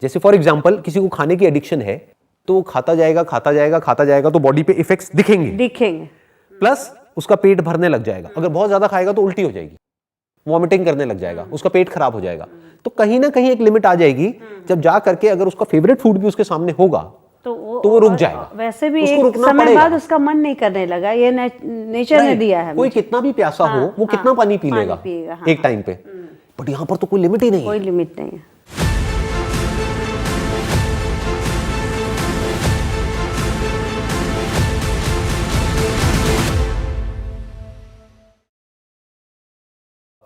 जैसे for example किसी को खाने की एडिक्शन है तो वो खाता जाएगा तो बॉडी पे इफेक्ट्स दिखेंगे प्लस उसका पेट भरने लग जाएगा। अगर बहुत ज्यादा खाएगा तो उल्टी हो जाएगी, वॉमिटिंग करने लग जाएगा, उसका पेट खराब हो जाएगा। तो कहीं ना कहीं एक लिमिट आ जाएगी जब जा करके अगर उसका फेवरेट फूड भी उसके सामने होगा तो वो रुक जाएगा। वैसे भी एक समय बाद उसका मन नहीं करने लगा, ये नेचर ने दिया है। कोई कितना भी प्यासा हो वो कितना पानी पी लेगा एक टाइम पे, बट यहाँ पर तो कोई लिमिट ही नहीं है। कोई लिमिट नहीं है।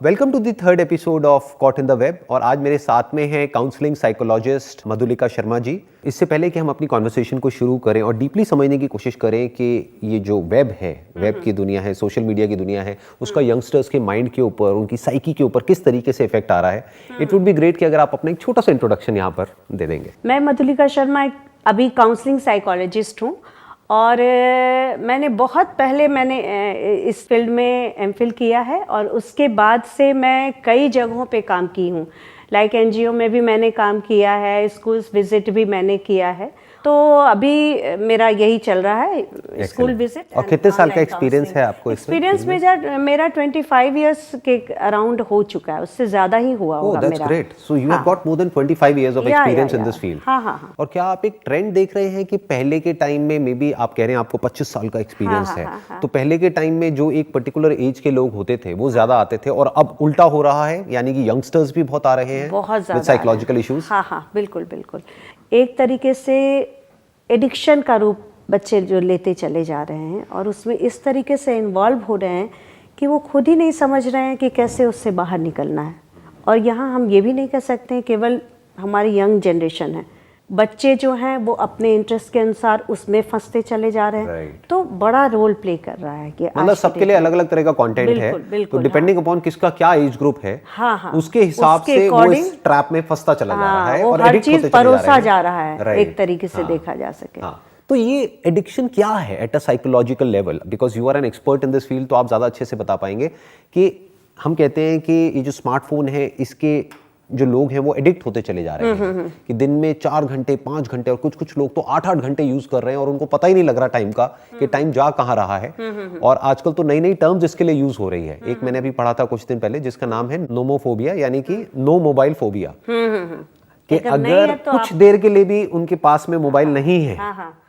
Welcome to the third episode of caught in the web. और आज मेरे साथ में है काउंसलिंग साइकोलॉजिस्ट मधुलिका शर्मा जी। इससे पहले कि हम अपनी कॉन्वर्सेशन को शुरू करें और डीपली समझने की कोशिश करें कि ये जो वेब है, वेब की दुनिया है, सोशल मीडिया की दुनिया है, उसका यंगस्टर्स के माइंड के ऊपर, उनकी साइकी के ऊपर किस तरीके से इफेक्ट आ रहा है, इट वुड बी ग्रेट कि अगर आप अपना एक छोटा सा इंट्रोडक्शन यहाँ पर दे देंगे। मैं मधुलिका शर्मा अभी काउंसलिंग साइकोलॉजिस्ट हूँ और मैंने बहुत पहले इस फील्ड में एमफिल किया है और उसके बाद से मैं कई जगहों पे काम की हूँ। लाइक एनजीओ में भी मैंने काम किया है, स्कूल्स विजिट भी मैंने किया है। तो अभी मेरा यही चल रहा है, स्कूल विजिट। और कितने साल का एक्सपीरियंस है आपको? एक्सपीरियंस मेरा 25 इयर्स के अराउंड हो चुका है, उससे ज्यादा ही हुआ होगा मेरा। That's great. So you have got more than 25 years of experience in this field. हाँ। और क्या आप एक ट्रेंड देख रहे हैं कि पहले के टाइम में, मे बी आप कह रहे हैं आपको 25 साल का एक्सपीरियंस है, तो पहले के टाइम में जो एक पर्टिकुलर एज के लोग होते थे वो ज्यादा आते थे और अब उल्टा हो रहा है, यानी कि यंगस्टर्स भी बहुत आ रहे हैं, बहुत ज्यादा साइकोलॉजिकल इश्यूज। हाँ, बिल्कुल। एक तरीके से एडिक्शन का रूप बच्चे जो लेते चले जा रहे हैं और उसमें इस तरीके से इन्वॉल्व हो रहे हैं कि वो खुद ही नहीं समझ रहे हैं कि कैसे उससे बाहर निकलना है। और यहाँ हम ये भी नहीं कह सकते हैं केवल हमारी यंग जनरेशन है, बच्चे जो हैं वो अपने इंटरेस्ट के अनुसार उसमें फंसते चले जा रहे हैं। तो बड़ा रोल प्ले कर रहा है कि मतलब सबके लिए अलग अलग तरह का कंटेंट है, तो डिपेंडिंग अपॉन किसका क्या एज ग्रुप है, उसके हिसाब से वो इस ट्रैप में फंसता चला जा रहा है और हर चीज परोसा जा रहा है, एक तरीके से देखा जा सके। तो ये एडिक्शन क्या है at a psychological level? Because you are an expert in this field, तो आप ज्यादा अच्छे से बता पाएंगे कि हम कहते हैं कि ये जो स्मार्टफोन है, इसके जो लोग हैं वो एडिक्ट होते चले जा रहे हैं कि दिन में 4 घंटे 5 घंटे और कुछ लोग तो 8-8 घंटे यूज कर रहे हैं और उनको पता ही नहीं लग रहा टाइम का कि टाइम जा कहाँ रहा है। और आजकल तो नई नई टर्म्स इसके लिए यूज हो रही है। एक मैंने अभी पढ़ा था कुछ दिन पहले जिसका नाम है नोमोफोबिया, यानी कि नो मोबाइल फोबिया, कि अगर तो कुछ देर के लिए भी उनके पास में मोबाइल नहीं है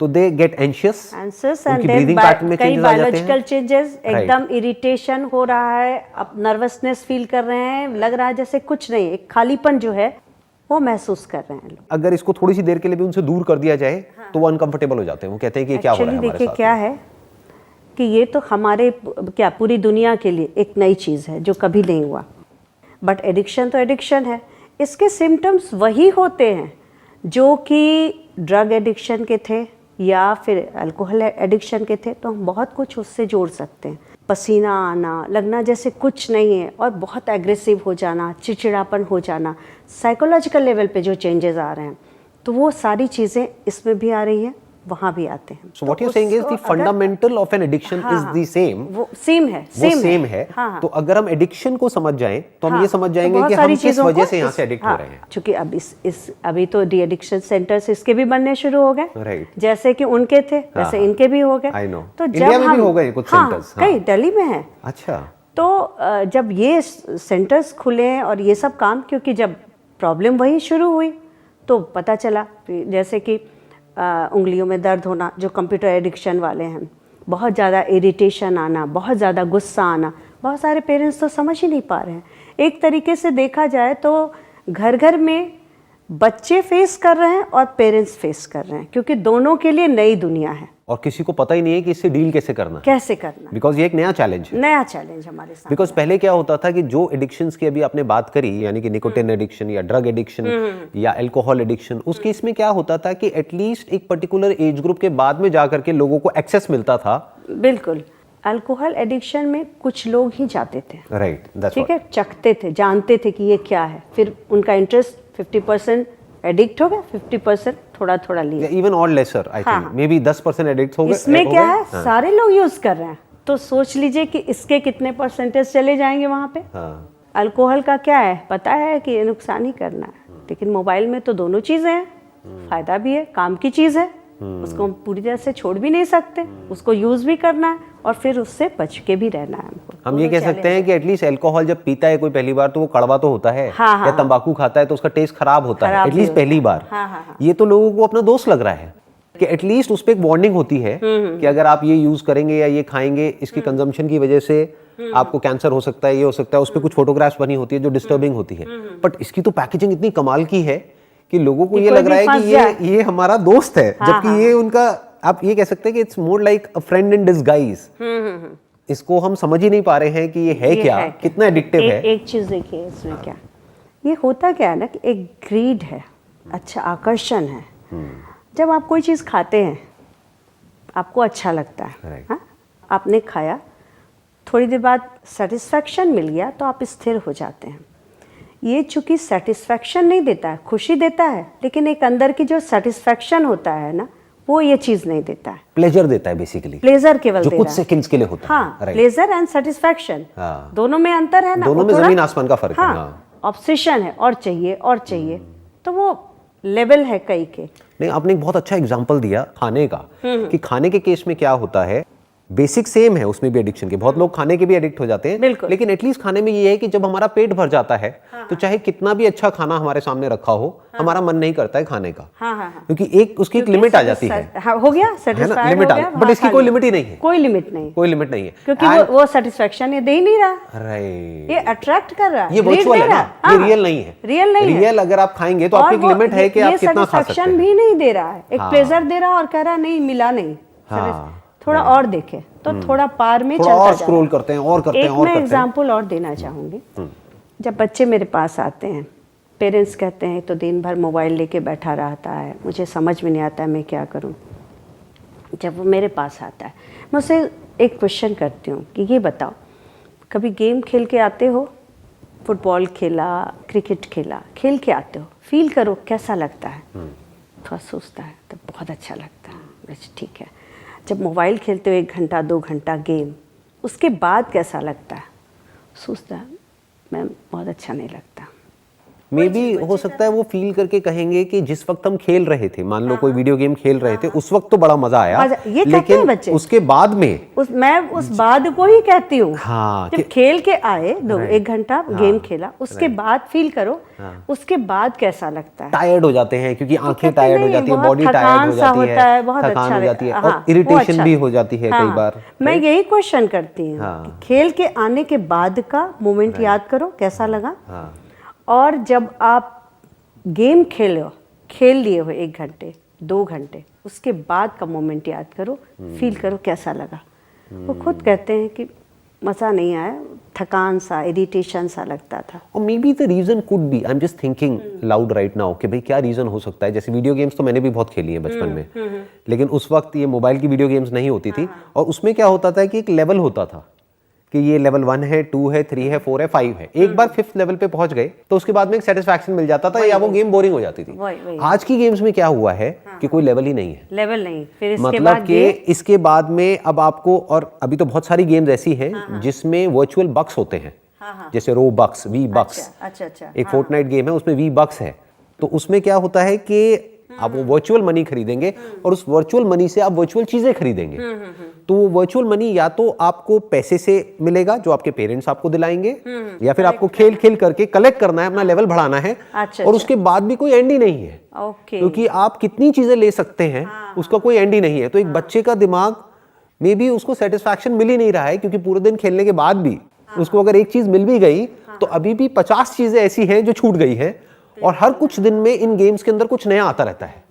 तो दे गेट एंशियस, उनकी ब्रीदिंग पैटर्न में कई बायोलॉजिकल चेंजेस, एकदम इरिटेशन हो रहा है, अब नर्वसनेस फील कर रहे हैं, लग रहा है जैसे कुछ नहीं, एक खालीपन जो है वो महसूस कर रहे हैं लोग। अगर इसको थोड़ी सी देर के लिए भी उनसे दूर कर दिया जाए तो वो अनकंफर्टेबल हो जाते हैं, वो कहते हैं कि क्या हो रहा है हमारे साथ। देखिए क्या है कि ये तो हमारे पूरी दुनिया के लिए एक नई चीज है जो कभी नहीं हुआ, बट एडिक्शन तो एडिक्शन है। इसके सिम्टम्स वही होते हैं जो कि ड्रग एडिक्शन के थे या फिर अल्कोहल एडिक्शन के थे, तो हम बहुत कुछ उससे जोड़ सकते हैं। पसीना आना, लगना जैसे कुछ नहीं है और बहुत एग्रेसिव हो जाना, चिड़चिड़ापन हो जाना, साइकोलॉजिकल लेवल पे जो चेंजेस आ रहे हैं, तो वो सारी चीज़ें इसमें भी आ रही हैं, वहाँ भी आते हैं। So what you're saying is the fundamental of an addiction is the same. वो सेम है। तो अगर हम एडिक्शन को समझ जाएं तो हम ये समझ जाएंगे कि हम किस वजह से यहाँ से एडिक्ट हो रहे हैं। क्योंकि अब अभी तो डी एडिक्शन सेंटर्स इसके भी बनने शुरू हो गए, जैसे कि उनके थे वैसे इनके भी हो गए। तो इंडिया में भी हो गए कुछ सेंटर्स, कई दिल्ली में है। अच्छा, तो जब ये सेंटर्स खुले और ये सब काम, क्योंकि जब प्रॉब्लम वही शुरू हुई तो पता चला, जैसे कि उंगलियों में दर्द होना, जो कंप्यूटर एडिक्शन वाले हैं, बहुत ज़्यादा इरिटेशन आना, बहुत ज़्यादा गुस्सा आना, बहुत सारे पेरेंट्स तो समझ ही नहीं पा रहे हैं। एक तरीके से देखा जाए तो घर घर में बच्चे फेस कर रहे हैं और पेरेंट्स फेस कर रहे हैं, क्योंकि दोनों के लिए नई दुनिया है और किसी को पता ही नहीं है कि इससे डील कैसे करना, बिकॉज ये एक नया चैलेंज हमारे साथ। बिकॉज पहले क्या होता था कि जो एडिक्शंस की अभी आपने बात करी, यानी कि निकोटिन एडिक्शन या ड्रग एडिक्शन या अल्कोहल एडिक्शन, उसके इसमें क्या होता था कि एटलीस्ट एक पर्टिकुलर एज ग्रुप के बाद में जाकर के लोगों को एक्सेस मिलता था। बिल्कुल, अल्कोहल एडिक्शन में कुछ लोग ही जाते थे, राइट, ठीक है, चखते थे, जानते थे कि ये क्या है, फिर उनका इंटरेस्ट 50% एडिक्ट हो गया, 50% थोड़ा थोड़ा लिया, इवन और lesser, I think may be 10% addict हो गए। इसमें क्या है, सारे लोग यूज कर रहे हैं, तो सोच लीजिए कि इसके कितने परसेंटेज चले जाएंगे वहां पे। अल्कोहल का क्या है, पता है कि नुकसान ही करना है, लेकिन मोबाइल में तो दोनों चीज़ें हैं, फायदा भी है, काम की चीज़ है, उसको हम पूरी तरह से छोड़ भी नहीं सकते, उसको यूज़ भी करना है और फिर उससे बच के भी रहना है हमको। हम ये कह सकते हैं कि एटलीस्ट अल्कोहल जब पीता है कोई पहली बार तो वो कड़वा तो होता है, हाँ, या तंबाकू खाता है तो उसका टेस्ट खराब होता है खराब भी एटलीस्ट होता पहली बार। हाँ। ये तो लोगों को अपना दोस्त लग रहा है कि एटलीस्ट उस पर एक वार्निंग होती है कि अगर आप ये यूज करेंगे या ये खाएंगे इसकी कंजम्पशन की वजह से आपको कैंसर हो सकता है, ये हो सकता है। उस पर कुछ फोटोग्राफ्स बनी होती है जो डिस्टर्बिंग होती है, बट इसकी तो पैकेजिंग इतनी कमाल की है कि लोगों को ये लग रहा है कि ये हमारा दोस्त है, जबकि ये उनका, आप ये कह सकते हैं कि it's more like a friend in disguise. इसको हम समझ ही नहीं पा रहे हैं कि ये है क्या, कितना एडिक्टिव है। एक चीज देखिए इसमें क्या, ये होता क्या है ना कि एक ग्रीड है, अच्छा आकर्षण है। जब आप कोई चीज़ खाते हैं आपको अच्छा लगता है, हाँ? आपने खाया, थोड़ी देर बाद सेटिस्फैक्शन मिल गया तो आप स्थिर हो जाते हैं। ये चूंकि सेटिस्फैक्शन नहीं देता है, खुशी देता है, लेकिन एक अंदर की जो सेटिस्फैक्शन होता है ना, वो ये चीज़ नहीं देता है। प्लेजर देता है बेसिकली, प्लेजर केवल जो दे कुछ रहा है। सेकंड्स के लिए होता है। हाँ, प्लेजर एंड सेटिस्फैक्शन, दोनों में अंतर है ना, दोनों में जमीन आसमान का फर्क है। ऑब्सेशन है, और चाहिए और चाहिए, तो वो लेवल है कई के। नहीं, आपने एक बहुत अच्छा एग्जांपल दिया खाने का, कि खाने के केस में क्या होता है, बेसिक सेम है उसमें भी एडिक्शन के। बहुत लोग खाने के भी एडिक्ट हो जाते हैं, लेकिन एटलीस्ट खाने में ये है कि जब हमारा पेट भर जाता है तो चाहे कितना भी अच्छा खाना हमारे सामने रखा हो, हमारा मन नहीं करता है खाने का, क्योंकि एक उसकी एक लिमिट आ जाती है। हो गया सेटिस्फाइड, लिमिट आ, बट इसकी कोई लिमिट ही नहीं है, कोई लिमिट नहीं, कोई लिमिट नहीं है, क्योंकि वो सेटिस्फैक्शन ये दे ही नहीं रहा, राइट, ये अट्रैक्ट कर रहा है, ये वर्चुअल है ना, ये रियल नहीं है। रियल अगर आप खाएंगे तो आपकी एक लिमिट है कि आप कितना खा सकते हैं। भी नहीं दे रहा है, एक प्लेजर दे रहा है और कह रहा नहीं मिला नहीं, थोड़ा और देखे तो थोड़ा पार में चलता और स्क्रॉल करते हैं और करते हैं और करते हैं। मैं एग्जांपल और देना चाहूँगी। जब बच्चे मेरे पास आते हैं, पेरेंट्स कहते हैं तो दिन भर मोबाइल लेके बैठा रहता है, मुझे समझ में नहीं आता है मैं क्या करूं। जब वो मेरे पास आता है, मैं उससे एक क्वेश्चन करती हूँ कि ये बताओ, कभी गेम खेल के आते हो, फुटबॉल खेला, क्रिकेट खेला, खेल के आते हो, फील करो कैसा लगता है। थोड़ा सोचता है तो बहुत अच्छा लगता है, ठीक है। जब मोबाइल खेलते हो 1 घंटा 2 घंटा गेम, उसके बाद कैसा लगता है, सोचता है मैम बहुत अच्छा नहीं लगता। मे बी हो सकता है वो फील करके कहेंगे कि जिस वक्त हम खेल रहे थे, मान लो कोई वीडियो गेम खेल रहे थे, उस वक्त तो बड़ा मजा आया, ये कहते हैं बच्चे। उसके बाद में मैं उस बाद को ही कहती हूँ। हाँ, जब खेल के आए 1 घंटा गेम खेला, उसके बाद फील करो, उसके बाद कैसा लगता है। टायर्ड हो जाते हैं क्योंकि आंखें टायर्ड हो जाती है, बॉडी टायर्ड हो जाती है, थकान हो जाती है और इरिटेशन भी हो जाती है कई बार। मैं यही क्वेश्चन करती हूँ, खेल के आने के बाद का मोमेंट याद करो कैसा लगा, और जब आप गेम खेल लिए हो 1 घंटे 2 घंटे, उसके बाद का मोमेंट याद करो, फील करो कैसा लगा। वो खुद कहते हैं कि मज़ा नहीं आया, थकान सा, इरिटेशन सा लगता था। और may be the reason could be, I am just thinking loud right now कि भाई क्या रीजन हो सकता है। जैसे वीडियो गेम्स तो मैंने भी बहुत खेली है बचपन में, लेकिन उस वक्त ये मोबाइल की वीडियो गेम्स नहीं होती थी, और उसमें क्या होता था कि एक लेवल होता था कि ये लेवल 1 है, 2 है, 3 है, 4 है, 5 है। एक बार 5th लेवल पे पहुंच गए तो उसके बाद में एक सेटिस्फैक्शन मिल जाता था, या वो गेम बोरिंग हो जाती थी। आज की गेम्स में क्या हुआ है कि कोई लेवल ही नहीं है, लेवल नहीं, फिर इसके मतलब बाद कि इसके बाद में अब आपको, और अभी तो बहुत सारी गेम्स ऐसी हैं जिसमें वर्चुअल बक्स होते हैं, जैसे रो बक्स, वी बक्स। अच्छा, एक फोर्टनाइट गेम है उसमें वी बक्स है, तो उसमें क्या होता है कि आप वो वर्चुअल मनी खरीदेंगे और उस वर्चुअल मनी से आप वर्चुअल चीजें खरीदेंगे। तो वो वर्चुअल मनी या तो आपको पैसे से मिलेगा जो आपके पेरेंट्स आपको दिलाएंगे, या फिर आपको खेल खेल करके कलेक्ट करना है, अपना लेवल बढ़ाना है। और उसके बाद भी कोई एंड ही नहीं है, क्योंकि आप कितनी चीजें ले सकते हैं उसका कोई एंड ही नहीं है। तो एक बच्चे का दिमाग मे बी उसको सेटिस्फैक्शन मिल ही नहीं रहा है, क्योंकि पूरे दिन खेलने के बाद भी उसको अगर एक चीज मिल भी गई तो अभी भी 50 चीजें ऐसी हैं जो छूट गई है, और हर कुछ दिन में इन गेम्स के अंदर कुछ नया आता रहता है।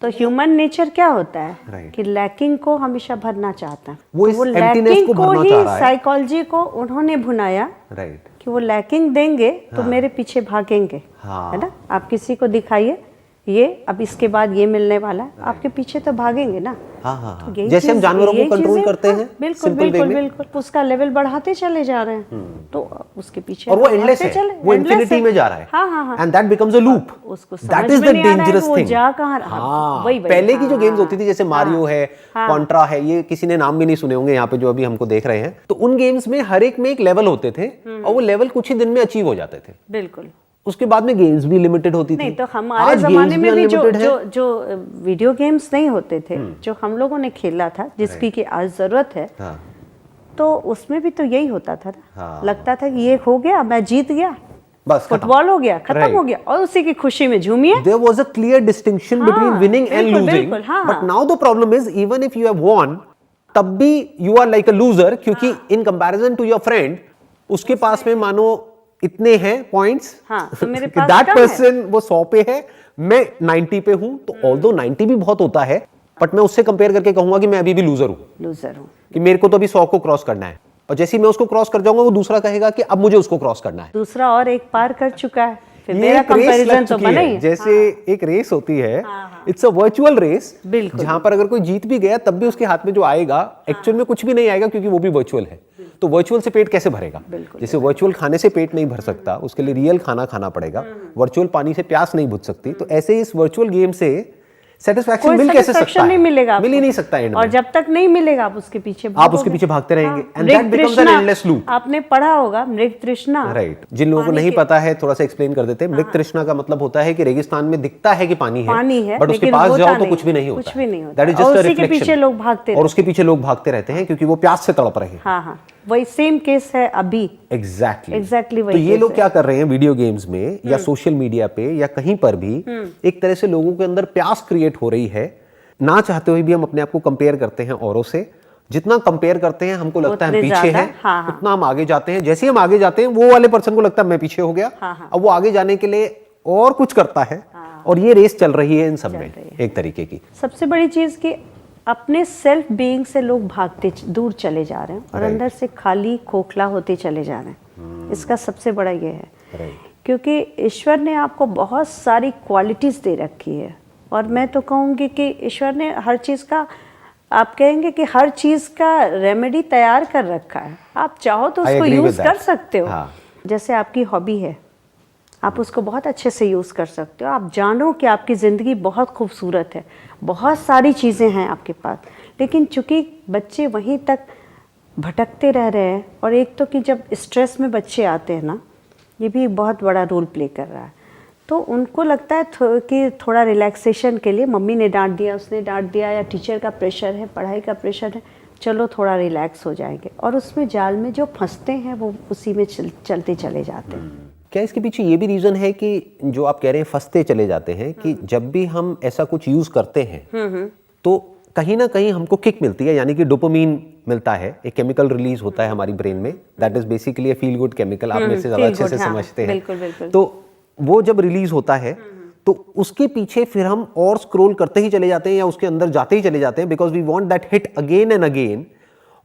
तो ह्यूमन नेचर क्या होता है कि लैकिंग को हमेशा भरना चाहता है। वो इस एम्प्टीनेस को भरना चाह रहा है। साइकोलॉजी को उन्होंने भुनाया कि वो लैकिंग देंगे तो मेरे पीछे भागेंगे, है ना। आप किसी को दिखाइए ये अब इसके बाद ये मिलने वाला है, आपके पीछे तो भागेंगे ना। तो जैसे हम जानवरों को कंट्रोल करते हैं, बिल्कुल उसका लेवल बढ़ाते चले जा रहे हैं, तो उसके पीछे, और वो एंडलेस है, वो इन्फिनिटी में जा रहा है, and that becomes a loop. That is the dangerous thing. पहले की जो गेम्स होती थी, जैसे मारियो है, कॉन्ट्रा है, ये किसी ने नाम भी नहीं सुने होंगे यहाँ पे जो अभी हमको देख रहे हैं, तो उन गेम्स में हर एक में एक लेवल होते थे, और वो लेवल कुछ ही दिन में अचीव हो जाते थे। बिल्कुल। उसके बाद में गेम्स भी लिमिटेड होती थी। नहीं तो हमारे जमाने में भी जो वीडियो गेम्स नहीं होते थे, जो हम लोगों ने खेला था, जिसकी कि आज जरूरत है, तो उसमें भी तो यही होता था ना। लगता था कि ये हो गया, मैं जीत गया, बस फुटबॉल हो गया, खत्म हो गया, और उसी की खुशी में झूमिए। There was a clear distinction between winning and losing, but now the problem is even if you have won, तब भी you are like a loser, क्योंकि in comparison to your friend, उसके पास में मानो इतने हैं पॉइंट्स, तो मेरे पास that person वो 100 पे है, मैं 90 पे हूं, तो although 90 भी बहुत होता है, बट मैं उससे कंपेयर करके कहूंगा कि मैं अभी भी लूजर हूं, कि मेरे को तो अभी 100 को क्रॉस करना है, और जैसे ही मैं उसको क्रॉस कर जाऊंगा वो दूसरा कहेगा कि अब मुझे उसको क्रॉस करना है, दूसरा और एक पार कर चुका है, फिर मेरा कंपैरिजन तो बना ही। जैसे एक रेस होती है, इट्स अ वर्चुअल रेस, जहां पर अगर कोई जीत भी गया तब भी उसके हाथ में जो आएगा एक्चुअल में कुछ भी नहीं आएगा, क्योंकि वो भी वर्चुअल है। तो वर्चुअल से पेट कैसे भरेगा? जैसे वर्चुअल खाने से पेट नहीं भर सकता, उसके लिए रियल खाना खाना पड़ेगा। वर्चुअल पानी से प्यास नहीं बुझ सकती, तो ऐसे इस वर्चुअल गेम से सेटिस्फैक्शन मिल कैसे सकता है? नहीं मिलेगा, मिल ही नहीं सकता एंड में। और जब तक नहीं मिलेगा आप उसके पीछे भागते रहेंगे, and that becomes an endless loop. आपने पढ़ा होगा मृग तृष्णा, राइट। जिन लोगों को नहीं पता है थोड़ा सा एक्सप्लेन कर देते हैं। मृग तृष्णा का मतलब होता है कि रेगिस्तान में दिखता है कि पानी है, बट उसके पास जाओ तो कुछ भी नहीं होता, that is just a reflection, पीछे लोग भागते, और उसके पीछे लोग भागते रहते हैं क्योंकि वो प्यास से तड़प रहे हैं। वही सेम केस है अभी। एग्जैक्टली तो ये लोग क्या कर रहे हैं वीडियो गेम्स में या सोशल मीडिया पे या कहीं पर भी, एक तरह से लोगों के अंदर प्यास क्रिएट हो रही है। ना चाहते हुए भी हम अपने आप को कंपेयर करते हैं औरों से। जितना कंपेयर करते हैं हमको लगता है हम पीछे हैं, उतना हम आगे जाते हैं। जैसे ही हम आगे जाते हैं वो वाले पर्सन को लगता है मैं पीछे हो गया, अब वो आगे जाने के लिए और कुछ करता है, और ये रेस चल रही है इन सब में एक तरीके की। सबसे बड़ी चीज कि अपने सेल्फ बीइंग से लोग भागते दूर चले जा रहे हैं और अंदर से खाली खोखला होते चले जा रहे हैं। इसका सबसे बड़ा ये है क्योंकि ईश्वर ने आपको बहुत सारी क्वालिटीज दे रखी है, और मैं तो कहूँगी कि ईश्वर ने हर चीज़ का, आप कहेंगे कि हर चीज़ का रेमेडी तैयार कर रखा है। आप चाहो तो उसको यूज़ कर सकते हो। जैसे आपकी हॉबी है, आप उसको बहुत अच्छे से यूज़ कर सकते हो। आप जानो कि आपकी ज़िंदगी बहुत खूबसूरत है, बहुत सारी चीज़ें हैं आपके पास, लेकिन चूंकि बच्चे वहीं तक भटकते रह रहे हैं। और एक तो कि जब स्ट्रेस में बच्चे आते हैं ना, ये भी बहुत बड़ा रोल प्ले कर रहा है, तो उनको लगता है कि थोड़ा रिलैक्सेशन के लिए मम्मी ने डांट दिया, उसने डांट दिया, या टीचर का प्रेशर है, पढ़ाई का प्रेशर है, चलो थोड़ा रिलैक्स हो जाएंगे, और उसमें जाल में जो फंसते हैं वो उसी में चलते चले जाते हैं। क्या इसके पीछे ये भी रीज़न है कि जो आप कह रहे हैं फंसते चले जाते हैं, कि जब भी हम ऐसा कुछ यूज़ करते हैं तो कहीं ना कहीं हमको किक मिलती है, यानी कि डोपामीन मिलता है, एक केमिकल रिलीज होता है हमारी ब्रेन में, that is basically a feel good chemical. आप में से ज़्यादा अच्छे से समझते हैं। बिल्कुल। तो वो जब रिलीज होता है तो उसके पीछे फिर हम और स्क्रॉल करते ही चले जाते हैं या उसके अंदर जाते ही चले जाते हैं, because we want that hit again and again.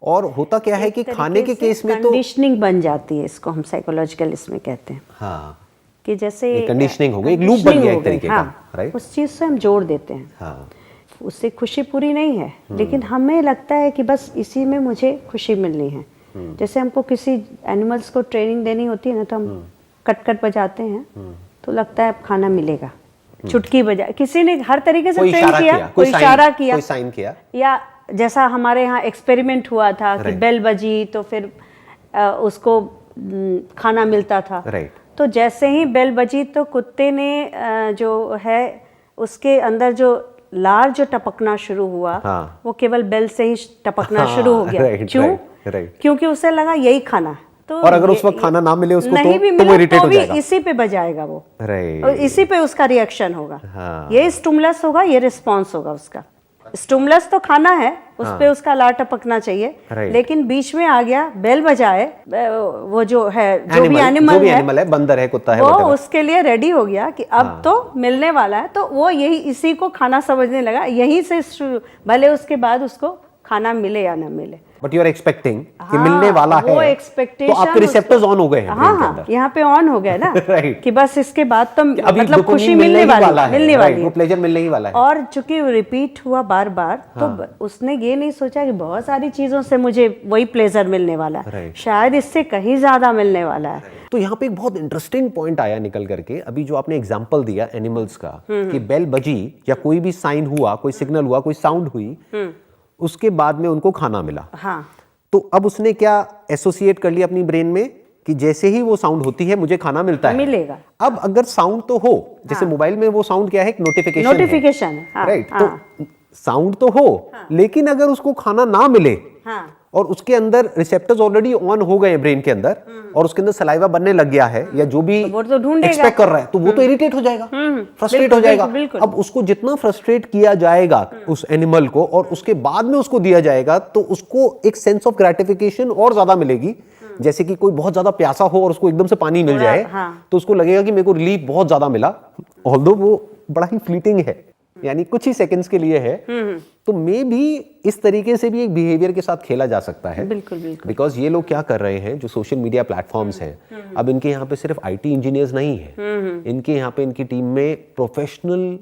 और होता क्या है कि खाने के केस में तो कंडीशनिंग बन जाती है, इसको हम साइकोलॉजिकल इसमें कहते हैं। कि जैसे कंडीशनिंग हो गई, एक लूप बन गया एक तरीके का, राइट? उस चीज से हम जोड़ देते हैं। उससे खुशी पूरी नहीं है, लेकिन हमें लगता है कि बस इसी में मुझे खुशी मिलनी है। जैसे हमको किसी एनिमल्स को ट्रेनिंग देनी होती है ना, तो हम कट बजाते हैं तो लगता है अब खाना मिलेगा, चुटकी बजा, किसी ने हर तरीके से ट्रेन किया, कोई इशारा किया, कोई साइन किया, या जैसा हमारे यहाँ एक्सपेरिमेंट हुआ था कि बेल बजी तो फिर उसको खाना मिलता था। तो जैसे ही बेल बजी तो कुत्ते ने जो है उसके अंदर जो लार जो टपकना शुरू हुआ, वो केवल बेल से ही टपकना शुरू हो गया। क्यों? क्योंकि उसे लगा यही खाना है। तो और अगर उस वक्त खाना ना मिले उसको नहीं तो भी वो इरिटेट हो जाएगा, इसी पे बजाएगा वो, और इसी पे उसका रिएक्शन होगा। ये स्टिमुलस होगा, ये रिस्पॉन्स होगा उसका। स्टिमुलस तो खाना है, उस पे उसका लार टपकना चाहिए, लेकिन बीच में आ गया बेल बजाए, वो जो है जो भी एनिमल है, बंदर है, कुत्ता है, वो उसके लिए रेडी हो गया कि अब तो मिलने वाला है, तो वो यही इसी को खाना समझने लगा। यहीं से भले उसके बाद उसको खाना मिले या ना मिले, बट यू आर एक्सपेक्टिंग कि मिलने वाला है, वो एक्सपेक्टेशन, तो आपके रिसेप्टर्स ऑन हो गए हैं ब्रेन के अंदर। यहाँ पे ऑन हो गए ना कि बस इसके बाद तो मतलब खुशी मिलने वाली है, प्लेजर मिलने ही वाला है। और चूंकि रिपीट हुआ बार बार, तो उसने ये नहीं सोचा कि बहुत सारी चीजों से मुझे वही प्लेजर मिलने वाला है, शायद इससे कहीं ज्यादा मिलने वाला है। तो यहाँ पे एक बहुत इंटरेस्टिंग पॉइंट आया निकल करके, अभी जो आपने एग्जांपल दिया एनिमल्स का, कि बेल बजी या कोई भी साइन हुआ, कोई सिग्नल हुआ, कोई साउंड हुई, उसके बाद में उनको खाना मिला। तो अब उसने क्या एसोसिएट कर लिया अपनी ब्रेन में कि जैसे ही वो साउंड होती है मुझे खाना मिलता है, मिलेगा। अब अगर साउंड तो हो, जैसे मोबाइल में वो साउंड क्या है, एक नोटिफिकेशन है, हाँ, राइट। हाँ, तो साउंड तो हो, लेकिन अगर उसको खाना ना मिले, हाँ, और उसके अंदर रिसेप्टर्स ऑलरेडी ऑन हो गए हैं ब्रेन के अंदर, और उसके अंदर सलाइवा बनने लग गया है, या जो भी तो वो तो ढूंढेगा, एक्सपेक्ट कर रहा है, तो वो तो इरिटेट हो जाएगा, फ्रस्ट्रेट हो जाएगा। बिल्कुल। अब उसको जितना फ्रस्ट्रेट किया जाएगा उस एनिमल को, और उसके बाद में उसको दिया जाएगा, तो उसको एक सेंस ऑफ ग्रेटिफिकेशन और ज्यादा मिलेगी। जैसे कि कोई बहुत ज्यादा प्यासा हो और उसको एकदम से पानी मिल जाए, तो उसको लगेगा कि मेरे को रिलीफ बहुत ज्यादा मिला, ऑल्दो वो बड़ा ही फ्लीटिंग है, यानी कुछ ही सेकंड्स के लिए है। तो मे बी इस तरीके से भी एक बिहेवियर के साथ खेला जा सकता है। बिल्कुल बिल्कुल। बिकॉज ये लोग क्या कर रहे हैं, जो सोशल मीडिया प्लेटफॉर्म्स हैं, अब इनके यहाँ पे सिर्फ आईटी इंजीनियर्स नहीं है, इनके यहाँ पे इनकी टीम में प्रोफेशनल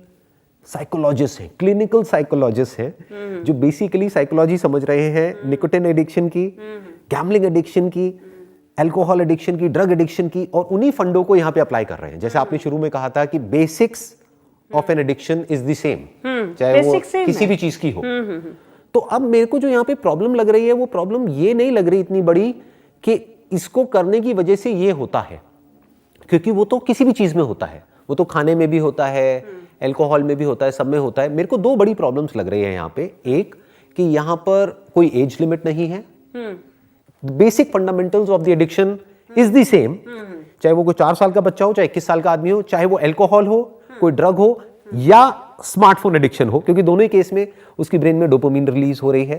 साइकोलॉजिस्ट हैं, क्लिनिकल साइकोलॉजिस्ट हैं, जो बेसिकली साइकोलॉजी समझ रहे हैं निकोटिन एडिक्शन की, गैम्बलिंग एडिक्शन की, अल्कोहल एडिक्शन की, ड्रग एडिक्शन की, और उन्हीं फंडों को यहाँ पे अप्लाई कर रहे हैं। जैसे आपने शुरू में कहा था कि basics of an addiction is the same, चाहे वो किसी भी चीज की हो। तो अब मेरे को जो यहाँ पे प्रॉब्लम लग रही है, वो प्रॉब्लम ये नहीं लग रही इतनी बड़ी कि इसको करने की वजह से ये होता है, क्योंकि वो तो किसी भी चीज में होता है, वो तो खाने में भी होता है, अल्कोहल में भी होता है, सब में होता है। मेरे को दो बड़ी प्रॉब्लम्स लग रही है यहाँ पे। एक कि यहाँ पर कोई एज लिमिट नहीं है, basic fundamentals of the addiction is the same, चाहे वो कोई 4 साल का बच्चा हो, चाहे 21 साल का आदमी हो, चाहे वो अल्कोहल हो, कोई ड्रग हो, या स्मार्टफोन एडिक्शन हो, क्योंकि दोनों ही केस में उसकी ब्रेन में डोपामिन रिलीज हो रही है।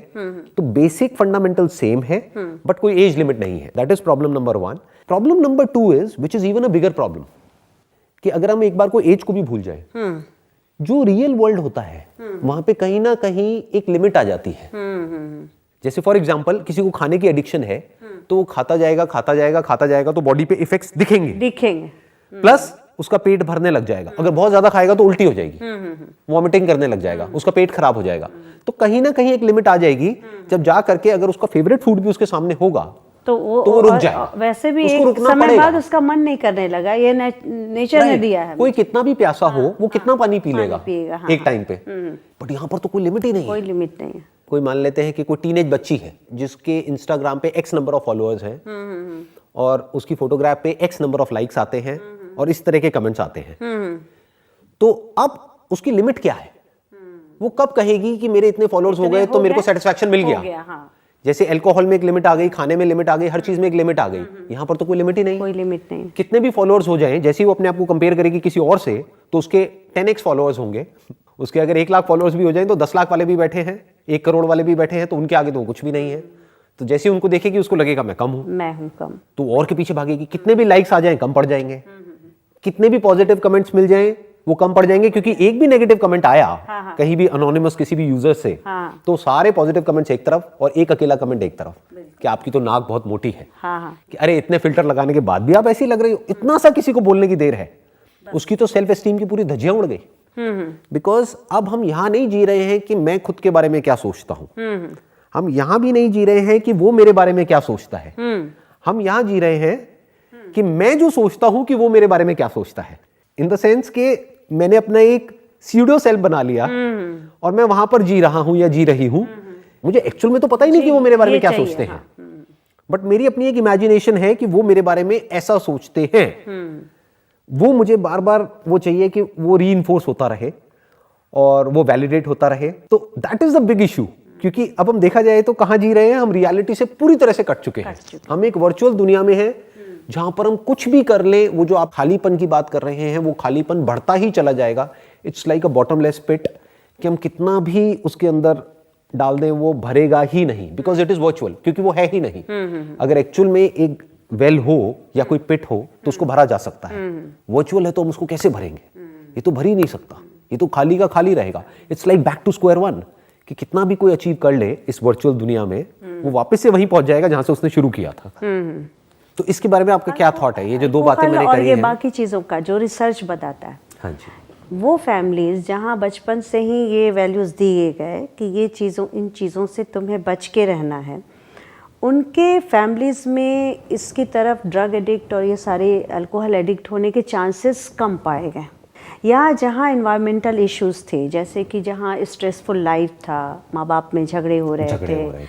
तो बेसिक फंडामेंटल सेम है, बट कोई एज लिमिट नहीं है। That is problem number 1। Problem number 2 is, which is even a bigger problem, कि अगर हम एक बार को एज को भी भूल जाए, जो रियल वर्ल्ड होता है वहां पे कहीं ना कहीं एक लिमिट आ जाती है। जैसे फॉर एग्जांपल किसी को खाने की एडिक्शन है, तो वो खाता जाएगा खाता जाएगा खाता जाएगा, तो बॉडी पे इफेक्ट्स दिखेंगे, प्लस उसका पेट भरने लग जाएगा। अगर बहुत ज्यादा खाएगा तो उल्टी हो जाएगी, वॉमिटिंग करने लग जाएगा, उसका पेट खराब हो जाएगा। तो कहीं ना कहीं एक लिमिट आ जाएगी, जब जा करके अगर उसका फेवरेट फूड भी उसके सामने होगा तो वो रुक जाएगा। वैसे भी एक समय बाद उसका मन नहीं करने लगा, ये नेचर ने दिया है। कोई कितना भी प्यासा हो, वो कितना पानी पी लेगा एक टाइम पे, बट यहाँ पर तो कोई लिमिट ही नहीं है। कोई लिमिट नहीं है। कोई मान लेते हैं कि कोई टीनेज बच्ची है जिसके इंस्टाग्राम पे एक्स नंबर ऑफ फॉलोअर्स हैं, और उसकी फोटोग्राफ पे एक्स नंबर ऑफ लाइक्स आते हैं, और इस तरह के कमेंट्स आते हैं। तो अब उसकी लिमिट क्या है? वो कब कहेगी कि मेरे इतने फॉलोअर्स हो गए तो मेरे को सेटिस्फैक्शन मिल गया? हाँ। जैसे अल्कोहल में एक लिमिट आ गई, खाने में लिमिट आ गई, हर चीज में एक लिमिट आ गई। यहाँ पर तो कोई लिमिट ही नहीं। कोई लिमिट नहीं। कितने भी फॉलोअर्स हो जाएं, जैसे ही वो अपने आप को कंपेयर करेगी किसी और से, तो उसके 10x फॉलोअर्स होंगे। उसके अगर 1 लाख फॉलोअर्स भी हो जाएं, तो 10 लाख वाले भी बैठे हैं, 1 करोड़ वाले भी बैठे हैं, तो उनके आगे तो कुछ भी नहीं है। तो जैसे ही उनको देखेगी उसको लगेगा मैं कम हूं, मैं हूं कम, तो और के पीछे भागेगी। कितने भी लाइक्स आ जाएं कम पड़ जाएंगे, कितने भी पॉजिटिव कमेंट्स मिल जाएं वो कम पड़ जाएंगे, क्योंकि एक भी नेगेटिव कमेंट आया कहीं भी अनोनिमस किसी भी यूजर से, तो सारे पॉजिटिव कमेंट्स एक तरफ और एक अकेला कमेंट एक तरफ कि आपकी तो नाक बहुत मोटी है, कि अरे इतने फिल्टर लगाने के बाद भी आप ऐसी लग रही हो। इतना सा किसी को बोलने की देर है, उसकी तो सेल्फ एस्टीम की पूरी धज्जियां उड़ गई। बिकॉज अब हम यहां नहीं जी रहे हैं कि मैं खुद के बारे में क्या सोचता हूं, हम यहां भी नहीं जी रहे हैं कि वो मेरे बारे में क्या सोचता है, हम यहां जी रहे हैं कि मैं जो सोचता हूं कि वो मेरे बारे में क्या सोचता है। इन द सेंस के मैंने अपना एक सीडो सेल्फ बना लिया और मैं वहां पर जी रहा हूं या जी रही हूं। मुझे एक्चुअल में तो पता ही नहीं कि वो मेरे बारे में क्या सोचते हैं, बट मेरी अपनी एक इमेजिनेशन है कि वो मेरे बारे में ऐसा सोचते हैं। वो मुझे बार बार वो चाहिए कि वो रीइंफोर्स होता रहे और वो वैलिडेट होता रहे। तो that is the big issue, क्योंकि अब हम देखा जाए तो कहां जी रहे हैं, हम रियलिटी से पूरी तरह से कट चुके हैं। हम एक वर्चुअल दुनिया में हैं जहां पर हम कुछ भी कर लें, वो जो आप खालीपन की बात कर रहे हैं, वो खालीपन बढ़ता ही चला जाएगा। इट्स लाइक अ बॉटमलेस पिट, कि हम कितना भी उसके अंदर डाल दें वो भरेगा ही नहीं, बिकॉज इट इज वर्चुअल, क्योंकि वो है ही नहीं। अगर एक्चुअल में एक वेल हो या कोई पिट हो तो उसको भरा जा सकता है, वर्चुअल है तो हम उसको कैसे भरेंगे? ये तो भर ही नहीं सकता, ये तो खाली का खाली रहेगा। It's like back to square one, कि कितना भी कोई अचीव कर ले इस वर्चुअल दुनिया में, वो वापस से वहीं पहुंच जाएगा जहां से उसने शुरू किया था। तो इसके बारे में आपका क्या थॉट है? ये जो दो बातें मैंने और कही ये हैं, बाकी चीज़ों का जो रिसर्च बताता है, हाँ जी, वो फैमिलीज जहाँ बचपन से ही ये वैल्यूज़ दिए गए कि ये इन चीज़ों से तुम्हें बच के रहना है, उनके फैमिलीज़ में इसकी तरफ ड्रग एडिक्ट और ये सारे अल्कोहल एडिक्ट होने के चांसेस कम पाए गए। या जहाँ इन्वायरमेंटल इश्यूज़ थे, जैसे कि जहाँ स्ट्रेसफुल लाइफ था, माँ बाप में झगड़े हो रहे थे,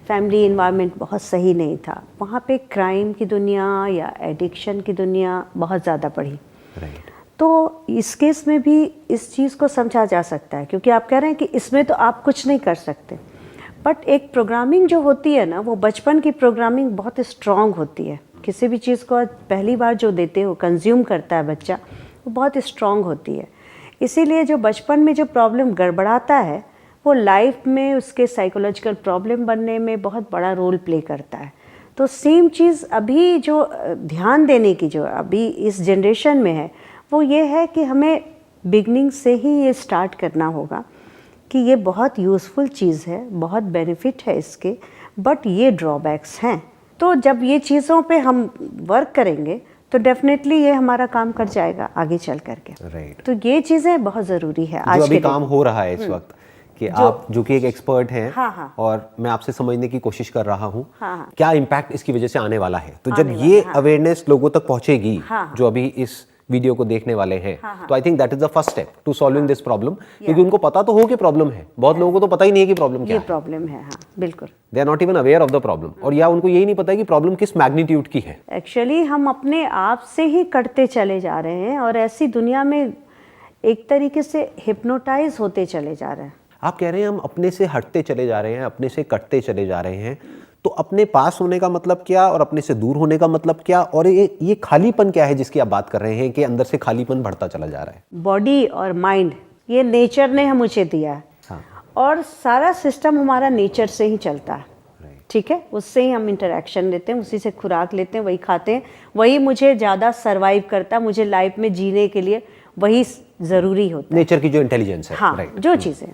फैमिली इन्वायरमेंट बहुत सही नहीं था, वहाँ पे क्राइम की दुनिया या एडिक्शन की दुनिया बहुत ज़्यादा बढ़ी। राइट। तो इस केस में भी इस चीज़ को समझा जा सकता है, क्योंकि आप कह रहे हैं कि इसमें तो आप कुछ नहीं कर सकते, बट एक प्रोग्रामिंग जो होती है ना, वो बचपन की प्रोग्रामिंग बहुत स्ट्रांग होती है। किसी भी चीज़ को पहली बार जो देते हो, कंज्यूम करता है बच्चा, वो बहुत स्ट्रांग होती है। इसीलिए जो बचपन में जो प्रॉब्लम गड़बड़ाता है, वो लाइफ में उसके साइकोलॉजिकल प्रॉब्लम बनने में बहुत बड़ा रोल प्ले करता है। तो सेम चीज़ अभी जो ध्यान देने की जो अभी इस जनरेशन में है, वो ये है कि हमें बिगनिंग से ही ये स्टार्ट करना होगा कि ये बहुत यूज़फुल चीज़ है, बहुत बेनिफिट है इसके, बट ये ड्रॉबैक्स हैं। तो जब ये चीज़ों पे हम वर्क करेंगे तो डेफिनेटली ये हमारा काम कर जाएगा आगे चल करके। राइट। तो ये चीज़ें बहुत ज़रूरी है आज जो के अभी दिन। काम हो रहा है इस वक्त कि आप जो कि एक एक्सपर्ट हैं, हाँ, हाँ। और मैं आपसे समझने की कोशिश कर रहा हूँ हाँ, हाँ। क्या इम्पैक्ट इसकी वजह से आने वाला है। तो जब आने ये वाला, हाँ। अवेयरनेस लोगों तक पहुंचेगी, हाँ, हाँ। जो अभी इस वीडियो को देखने वाले हैं, हाँ। तो I think that is the first step to solving this problem, क्योंकि उनको पता तो हो कि प्रॉब्लम है, बहुत लोगों को तो पता ही नहीं है कि प्रॉब्लम क्या ये है। प्रॉब्लम है, हाँ बिल्कुल। They are not even aware of the problem, और या उनको यही नहीं पता है कि प्रॉब्लम किस मैग्नीट्यूड की है। एक्चुअली हम अपने आप से ही कटते चले जा रहे हैं, और ऐसी दुनिया में एक तरीके से हिप्नोटाइज होते चले जा रहे हैं। आप कह रहे हैं हम अपने से हटते चले जा रहे हैं, अपने से कटते चले जा रहे हैं, तो अपने पास होने का मतलब क्या और अपने से दूर होने का मतलब क्या, और ये खालीपन क्या है जिसकी आप बात कर रहे हैं कि अंदर से खालीपन बढ़ता चला जा रहा है। बॉडी और माइंड ये नेचर ने हम मुझे दिया है, हाँ। और सारा सिस्टम हमारा नेचर से ही चलता है, ठीक है, उससे ही हम इंटरेक्शन लेते हैं, उसी से खुराक लेते हैं, वही खाते हैं, वही मुझे ज़्यादा सरवाइव करता है, मुझे लाइफ में जीने के लिए वही ज़रूरी होता है। नेचर की जो इंटेलिजेंस है। हाँ, राइट। जो चीज़ें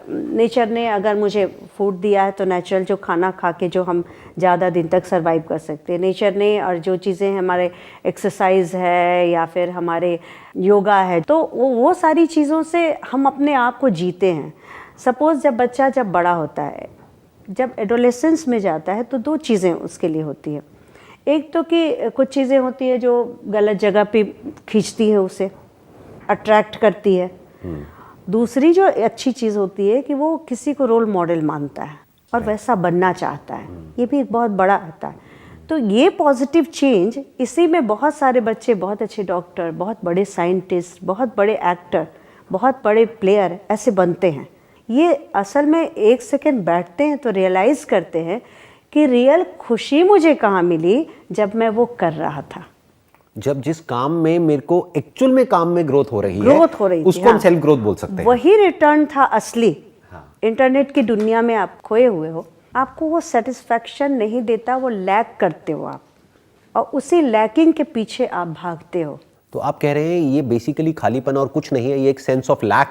नेचर ने अगर मुझे फूड दिया है, तो नेचुरल जो खाना खा के जो हम ज़्यादा दिन तक सरवाइव कर सकते हैं नेचर ने, और जो चीज़ें हमारे एक्सरसाइज है या फिर हमारे योगा है, तो वो सारी चीज़ों से हम अपने आप को जीते हैं। सपोज़ जब बच्चा जब बड़ा होता है, जब एडोलेसेंस में जाता है, तो दो चीज़ें उसके लिए होती है। एक तो कि कुछ चीज़ें होती है जो गलत जगह पे खींचती है, उसे अट्रैक्ट करती है। दूसरी जो अच्छी चीज़ होती है कि वो किसी को रोल मॉडल मानता है और वैसा बनना चाहता है, ये भी एक बहुत बड़ा आता है। तो ये पॉजिटिव चेंज, इसी में बहुत सारे बच्चे बहुत अच्छे डॉक्टर, बहुत बड़े साइंटिस्ट, बहुत बड़े एक्टर, बहुत बड़े प्लेयर ऐसे बनते हैं। ये असल में एक सेकंड बैठते हैं तो रियलाइज़ करते हैं कि रियल खुशी मुझे कहाँ मिली, जब मैं वो कर रहा था, जब जिस काम में मेरे को एक्चुअल में काम में ग्रोथ हो रही है, उसको हम हाँ। सेल्फ ग्रोथ बोल सकते हैं। वही रिटर्न था असली। हाँ। इंटरनेट की दुनिया में आप खोए हुए हो, आपको वो सेटिस्फैक्शन नहीं देता, वो लैक करते हो आप, और उसी लैकिंग के पीछे आप भागते हो। तो आप कह रहे हैं ये बेसिकली खालीपन और कुछ नहीं है, ये एक सेंस ऑफ लैक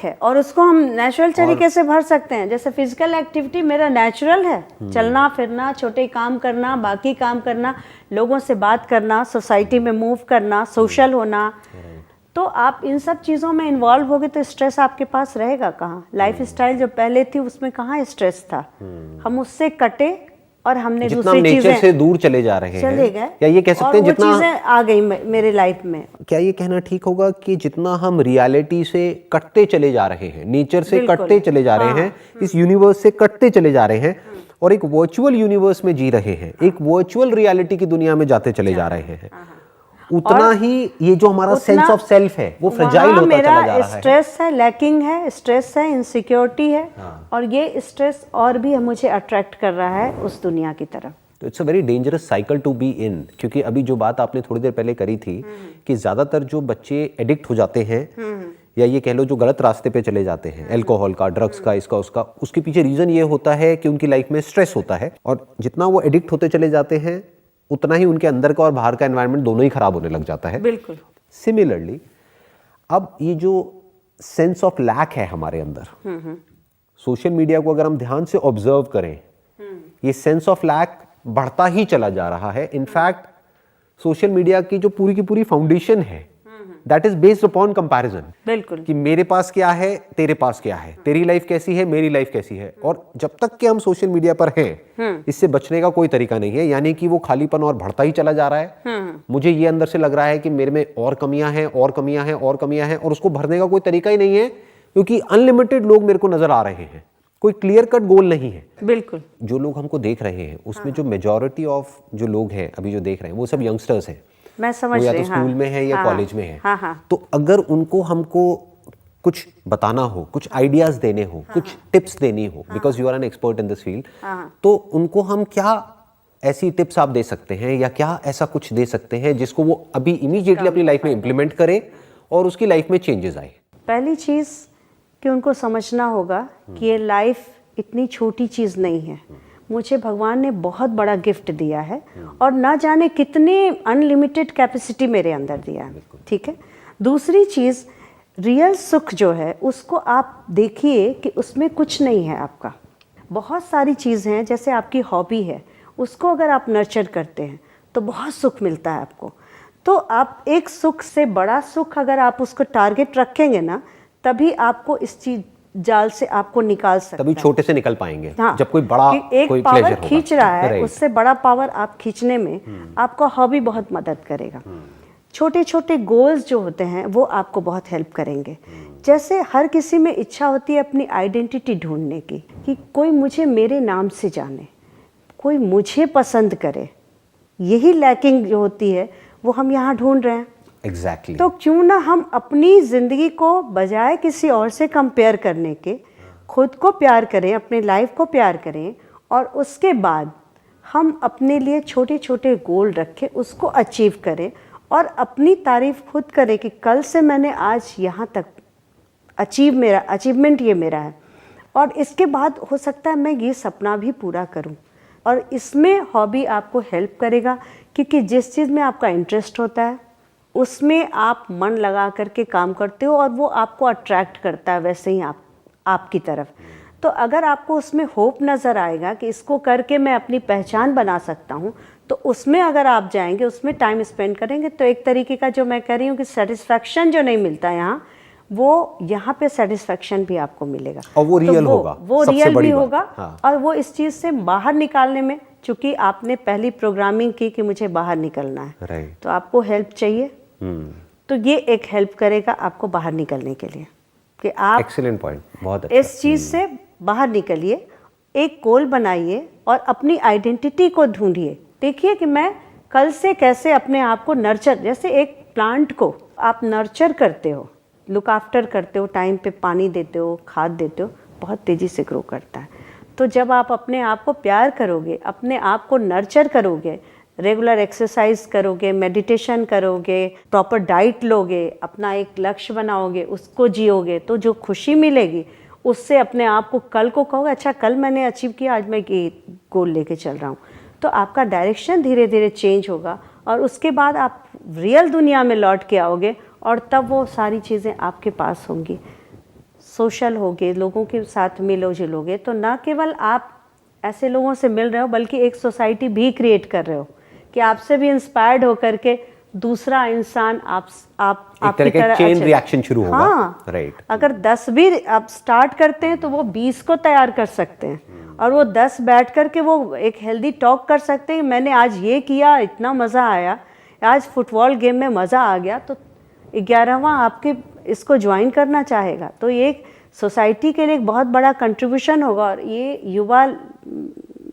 है, और उसको हम नेचुरल तरीके से भर सकते हैं। जैसे फिजिकल एक्टिविटी मेरा नेचुरल है, चलना फिरना, छोटे काम करना, बाकी काम करना, लोगों से बात करना, सोसाइटी में मूव करना, सोशल होना। तो आप इन सब चीज़ों में इन्वॉल्व होगे तो स्ट्रेस आपके पास रहेगा कहाँ। लाइफ स्टाइल जो पहले थी उसमें कहाँ स्ट्रेस था, हम उससे कटे और हमने जितना दूसरी नेचर चीजें से दूर चले जा रहे चले गए, या ये कह सकते हैं जितना चीजें आ गई मेरे लाइफ में। क्या ये कहना ठीक होगा कि जितना हम रियलिटी से कटते चले जा रहे हैं, नेचर से कटते चले जा रहे हैं, इस यूनिवर्स से कटते चले जा रहे हैं और एक वर्चुअल यूनिवर्स में जी रहे हैं, एक वर्चुअल रियलिटी की दुनिया में जाते चले जा रहे हैं, उतना ही ये जो हमारा सेंस ऑफ सेल्फ है वो फ्रेजाइल होता चला जा रहा है। स्ट्रेस है, लैकिंग है, स्ट्रेस है, इनसिक्योरिटी है, और ये स्ट्रेस और भी मुझे अट्रैक्ट कर रहा है उस दुनिया की तरफ। तो it's a very dangerous cycle to be in, क्योंकि अभी जो बात आपने थोड़ी देर पहले करी थी कि ज्यादातर जो बच्चे एडिक्ट हो जाते हैं या ये कह लो जो गलत रास्ते पे चले जाते हैं, अल्कोहल का, ड्रग्स का, इसका उसका, उसके पीछे रीजन ये होता है कि उनकी लाइफ में स्ट्रेस होता है, और जितना वो एडिक्ट होते चले जाते हैं उतना ही उनके अंदर का और बाहर का एनवायरनमेंट दोनों ही खराब होने लग जाता है। बिल्कुल। सिमिलरली अब ये जो सेंस ऑफ लैक है हमारे अंदर, सोशल मीडिया को अगर हम ध्यान से ऑब्जर्व करें, ये सेंस ऑफ लैक बढ़ता ही चला जा रहा है। इनफैक्ट सोशल मीडिया की जो पूरी की पूरी फाउंडेशन है that is based upon comparison. बिल्कुल, कि मेरे पास क्या है, तेरे पास क्या है, तेरी लाइफ कैसी है, मेरी लाइफ कैसी है। और जब तक कि हम सोशल मीडिया पर हैं, इससे बचने का कोई तरीका नहीं है, यानी कि वो खालीपन और बढ़ता ही चला जा रहा है। मुझे ये अंदर से लग रहा है कि मेरे में और कमियां हैं, और कमियां हैं, और कमियां हैं, और उसको भरने का कोई तरीका ही नहीं है, क्योंकि अनलिमिटेड लोग मेरे को नजर आ रहे हैं कोई क्लियर कट गोल नहीं है। बिल्कुल। जो लोग हमको देख रहे हैं उसमें जो मेजॉरिटी ऑफ जो लोग हैं अभी जो देख रहे हैं वो सब यंगस्टर्स हैं। मैं समझ वो या रही तो हूँ, स्कूल में है या हाँ, कॉलेज में है। हाँ, हाँ। तो अगर उनको हमको कुछ बताना हो, कुछ आइडियाज देने हो, कुछ टिप्स देनी हो, because you are an expert in this field, तो उनको हम क्या ऐसी टिप्स आप दे सकते हैं या क्या ऐसा कुछ दे सकते हैं जिसको वो अभी इमीडिएटली अपनी लाइफ में इम्प्लीमेंट करे और उसकी लाइफ में चेंजेस आए? पहली चीज़ कि उनको समझना होगा कि ये लाइफ इतनी छोटी चीज़ नहीं है। मुझे भगवान ने बहुत बड़ा गिफ्ट दिया है और ना जाने कितने अनलिमिटेड कैपेसिटी मेरे अंदर दिया है, ठीक है। दूसरी चीज़, रियल सुख जो है उसको आप देखिए कि उसमें कुछ नहीं है आपका। बहुत सारी चीज़ हैं, जैसे आपकी हॉबी है, उसको अगर आप नर्चर करते हैं तो बहुत सुख मिलता है आपको। तो आप एक सुख से बड़ा सुख अगर आप उसको टारगेट रखेंगे ना, तभी आपको इस चीज जाल से आपको निकाल सकता तभी है। छोटे से निकल पाएंगे। हाँ, जब कोई बड़ा कि एक कोई पावर प्लेजर होगा, खींच रहा है, Right. उससे बड़ा पावर आप खींचने में आपका हॉबी बहुत मदद करेगा। छोटे छोटे गोल्स जो होते हैं वो आपको बहुत हेल्प करेंगे। जैसे हर किसी में इच्छा होती है अपनी आइडेंटिटी ढूंढने की, कि कोई मुझे मेरे नाम से जाने, कोई मुझे पसंद करे। यही लैकिंग जो होती है वो हम यहाँ ढूंढ रहे हैं। Exactly. तो क्यों ना हम अपनी ज़िंदगी को बजाय किसी और से कंपेयर करने के खुद को प्यार करें, अपने लाइफ को प्यार करें, और उसके बाद हम अपने लिए छोटे छोटे गोल रखें, उसको अचीव करें और अपनी तारीफ खुद करें कि कल से मैंने आज यहाँ तक अचीवमेंट ये मेरा है, और इसके बाद हो सकता है मैं ये सपना भी पूरा करूं। और इसमें हॉबी आपको हेल्प करेगा, क्योंकि जिस चीज़ में आपका इंटरेस्ट होता है उसमें आप मन लगा करके काम करते हो और वो आपको अट्रैक्ट करता है वैसे ही आपकी तरफ। तो अगर आपको उसमें होप नज़र आएगा कि इसको करके मैं अपनी पहचान बना सकता हूँ, तो उसमें अगर आप जाएंगे, उसमें टाइम स्पेंड करेंगे, तो एक तरीके का जो मैं कह रही हूँ कि सेटिस्फैक्शन जो नहीं मिलता यहाँ, वो यहाँ पे सेटिस्फैक्शन भी आपको मिलेगा और वो रियल होगा, वो सबसे रियल बड़ी भी बात। होगा। हाँ। और वो इस चीज़ से बाहर निकालने में, चूंकि आपने पहली प्रोग्रामिंग की कि मुझे बाहर निकलना है, Right. तो आपको हेल्प चाहिए, तो ये एक हेल्प करेगा आपको बाहर निकलने के लिए, कि आप एक्सीलेंट पॉइंट, बहुत अच्छा। इस चीज़ से बाहर निकलिए, एक गोल बनाइए और अपनी आइडेंटिटी को ढूंढिए। देखिए कि मैं कल से कैसे अपने आप को नर्चर, जैसे एक प्लांट को आप नर्चर करते हो, लुक आफ्टर करते हो, टाइम पे पानी देते हो, खाद देते हो, बहुत तेज़ी से ग्रो करता है। तो जब आप अपने आप को प्यार करोगे, अपने आप को नर्चर करोगे, रेगुलर एक्सरसाइज करोगे, मेडिटेशन करोगे, प्रॉपर डाइट लोगे, अपना एक लक्ष्य बनाओगे, उसको जियोगे, तो जो खुशी मिलेगी उससे अपने आप को कल को कहोगे अच्छा कल मैंने अचीव किया, आज मैं ये गोल लेके चल रहा हूँ। तो आपका डायरेक्शन धीरे धीरे चेंज होगा और उसके बाद आप रियल दुनिया में लौट के आओगे और तब वो सारी चीज़ें आपके पास होंगी। सोशल होगे, लोगों के साथ मिलो जुलोगे, तो ना केवल आप ऐसे लोगों से मिल रहे हो बल्कि एक सोसाइटी भी क्रिएट कर रहे हो कि आपसे भी इंस्पायर्ड होकर के दूसरा इंसान आपकी तरह चेन रिएक्शन शुरू होगा। हाँ, राइट। अगर 10 भी आप स्टार्ट करते हैं तो वो 20 को तैयार कर सकते हैं और वो 10 बैठ करके वो एक हेल्दी टॉक कर सकते हैं। मैंने आज ये किया, इतना मज़ा आया, आज फुटबॉल गेम में मज़ा आ गया, तो 11वां आपके इसको ज्वाइन करना चाहेगा। तो ये एक सोसाइटी के लिए एक बहुत बड़ा कंट्रीब्यूशन होगा और ये युवा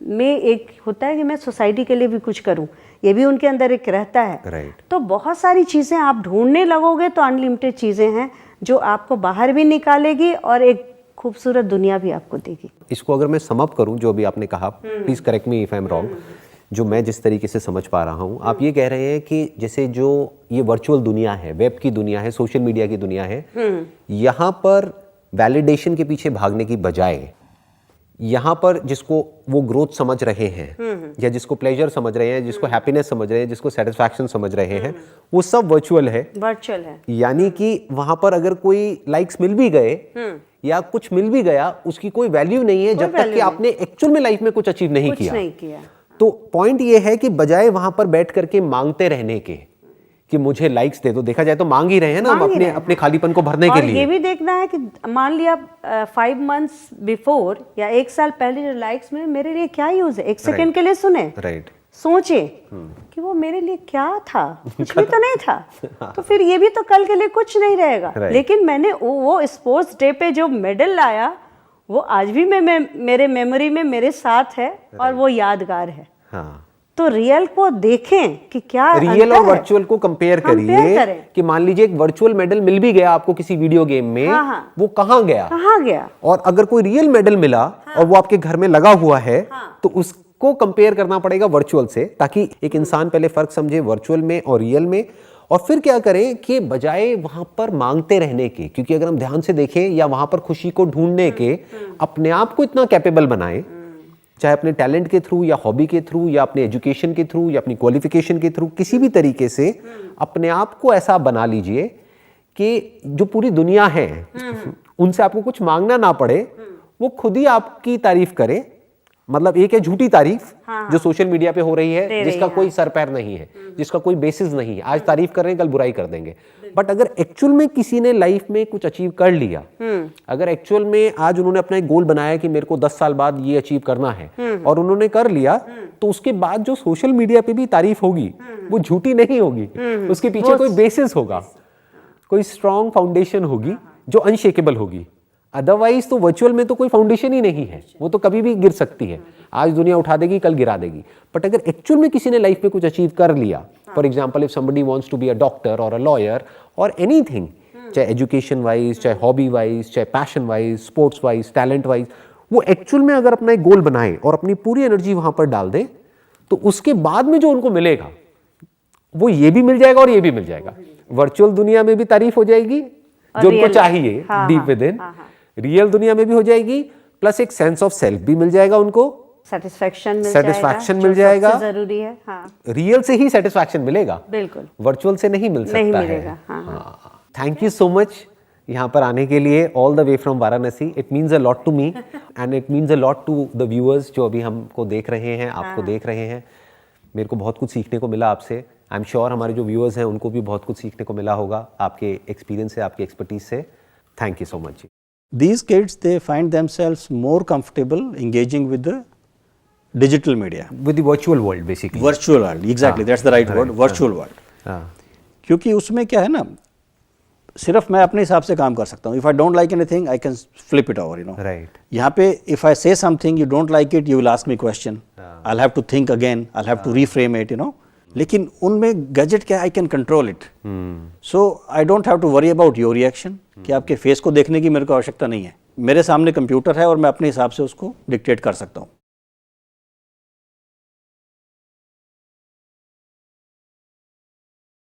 में एक होता है कि मैं सोसाइटी के लिए भी कुछ करूं, ये भी उनके अंदर एक रहता है। Right. तो बहुत सारी चीज़ें आप ढूंढने लगोगे तो अनलिमिटेड चीज़ें हैं जो आपको बाहर भी निकालेगी और एक खूबसूरत दुनिया भी आपको देगी। इसको अगर मैं सम अप करूं, जो अभी आपने कहा, please correct me if I am wrong, जो मैं जिस तरीके से समझ पा रहा हूं, आप ये कह रहे हैं कि जैसे जो ये वर्चुअल दुनिया है, वेब की दुनिया है, सोशल मीडिया की दुनिया है, यहाँ पर वैलिडेशन के पीछे भागने की बजाय यहाँ पर जिसको वो ग्रोथ समझ रहे हैं या जिसको प्लेजर समझ रहे हैं, जिसको हैप्पीनेस समझ रहे हैं, जिसको सेटिस्फैक्शन समझ रहे हैं, वो सब वर्चुअल है। वर्चुअल है, यानी कि वहां पर अगर कोई लाइक्स मिल भी गए या कुछ मिल भी गया, उसकी कोई वैल्यू नहीं है जब तक कि आपने एक्चुअल में लाइफ में कुछ अचीव नहीं किया। तो पॉइंट ये है कि बजाय वहां पर बैठ करके मांगते रहने के कि मुझे लाइक्स दे दो, देखा जाए तो मांग ही रहे हैं ना हम अपने खालीपन को भरने के लिए। ये भी देखना है कि मान लिया 5 मंथ्स बिफोर या 1 साल पहले जो लाइक्स में मेरे लिए क्या यूज है, 1 सेकंड के लिए सुने, राइट, सोचे कि वो मेरे लिए क्या था, कुछ भी तो नहीं था। तो फिर ये भी तो कल के लिए कुछ नहीं रहेगा। लेकिन मैंने वो स्पोर्ट्स डे पे जो मेडल लाया वो आज भी मेरे मेमोरी में मेरे साथ है और वो यादगार है। हाँ, तो रियल को देखें कि क्या रियल और वर्चुअल को कंपेयर करिए करें। कि मान लीजिए एक वर्चुअल मेडल मिल भी गया आपको किसी वीडियो गेम में, हाँ। वो कहाँ गया, और अगर कोई रियल मेडल मिला और वो आपके घर में लगा हुआ है, तो उसको कंपेयर करना पड़ेगा वर्चुअल से, ताकि एक इंसान पहले फर्क समझे वर्चुअल में और रियल में। और फिर क्या करें कि बजाय वहां पर मांगते रहने के, क्योंकि अगर हम ध्यान से देखें, या वहां पर खुशी को ढूंढने के, अपने आप को इतना कैपेबल बनाएं, चाहे अपने टैलेंट के थ्रू या हॉबी के थ्रू या अपने एजुकेशन के थ्रू या अपनी क्वालिफिकेशन के थ्रू, किसी भी तरीके से अपने आप को ऐसा बना लीजिए कि जो पूरी दुनिया है उनसे आपको कुछ मांगना ना पड़े, वो खुद ही आपकी तारीफ करे। मतलब एक है झूठी तारीफ, जो सोशल मीडिया पे हो रही है, जिसका कोई सर पैर नहीं है, जिसका कोई बेसिस नहीं है। आज तारीफ कर रहे हैं, कल बुराई कर देंगे। बट अगर एक्चुअल में किसी ने लाइफ में कुछ अचीव कर लिया, अगर एक्चुअल में आज उन्होंने अपना एक गोल बनाया कि मेरे को 10 साल बाद ये अचीव करना है, और उन्होंने कर लिया, तो उसके बाद जो सोशल मीडिया पे भी तारीफ होगी वो झूठी नहीं होगी, उसके पीछे कोई बेसिस होगा, कोई स्ट्रॉन्ग फाउंडेशन होगी जो अनशेकेबल होगी। अदरवाइज तो वर्चुअल में तो कोई फाउंडेशन ही नहीं है, वो तो कभी भी गिर सकती है। आज दुनिया उठा देगी, कल गिरा देगी। बट अगर एक्चुअल में किसी ने लाइफ में कुछ अचीव कर लिया, for example if somebody wants to be a doctor और अ लॉयर और एनीथिंग, चाहे एजुकेशन वाइज, चाहे हॉबी वाइज, चाहे passion wise, sports wise, talent wise, वो एक्चुअल में अगर अपना एक गोल बनाए और अपनी पूरी एनर्जी वहां पर डाल दे, तो उसके बाद में जो उनको मिलेगा वो ये भी मिल जाएगा और ये भी मिल जाएगा। वर्चुअल दुनिया में भी तारीफ हो जाएगी जो उनको चाहिए डीप विद इन, रियल दुनिया में भी हो जाएगी, प्लस एक सेंस ऑफ सेल्फ भी मिल जाएगा उनको, सेटिस्फैक्शन मिल जाएगा। जरूरी है। हाँ। रियल से ही सेटिस्फैक्शन मिलेगा, बिल्कुल वर्चुअल से नहीं मिल सकता मिलेगा। है। थैंक यू सो मच यहाँ पर आने के लिए, all the way from Varanasi. It means a lot to me and it means a lot to the viewers जो अभी हमको देख रहे हैं, आपको देख रहे हैं। मेरे को बहुत कुछ सीखने को मिला आपसे। आई एम श्योर हमारे जो व्यूअर्स हैं उनको भी बहुत कुछ सीखने को मिला होगा आपके एक्सपीरियंस से, आपके एक्सपर्टीज से। Thank you so much. These kids, they find themselves more comfortable engaging with the digital media. With the virtual world basically. Virtual world, exactly, that's the right word, virtual world. क्योंकि उसमें क्या है ना, सिर्फ मैं अपने हिसाब से काम कर सकता हूँ. If I don't like anything, I can flip it over, you know. Right. यहाँ पे if I say something, you don't like it, you will ask me question. I'll have to think again, I'll have to reframe it, you know. लेकिन उनमें gadget क्या, I can control it, so I don't have to worry about your reaction, कि आपके face को देखने की मेरे को आवश्यकता नहीं है। मेरे सामने कंप्यूटर है और मैं अपने हिसाब से उसको डिक्टेट कर सकता हूँ।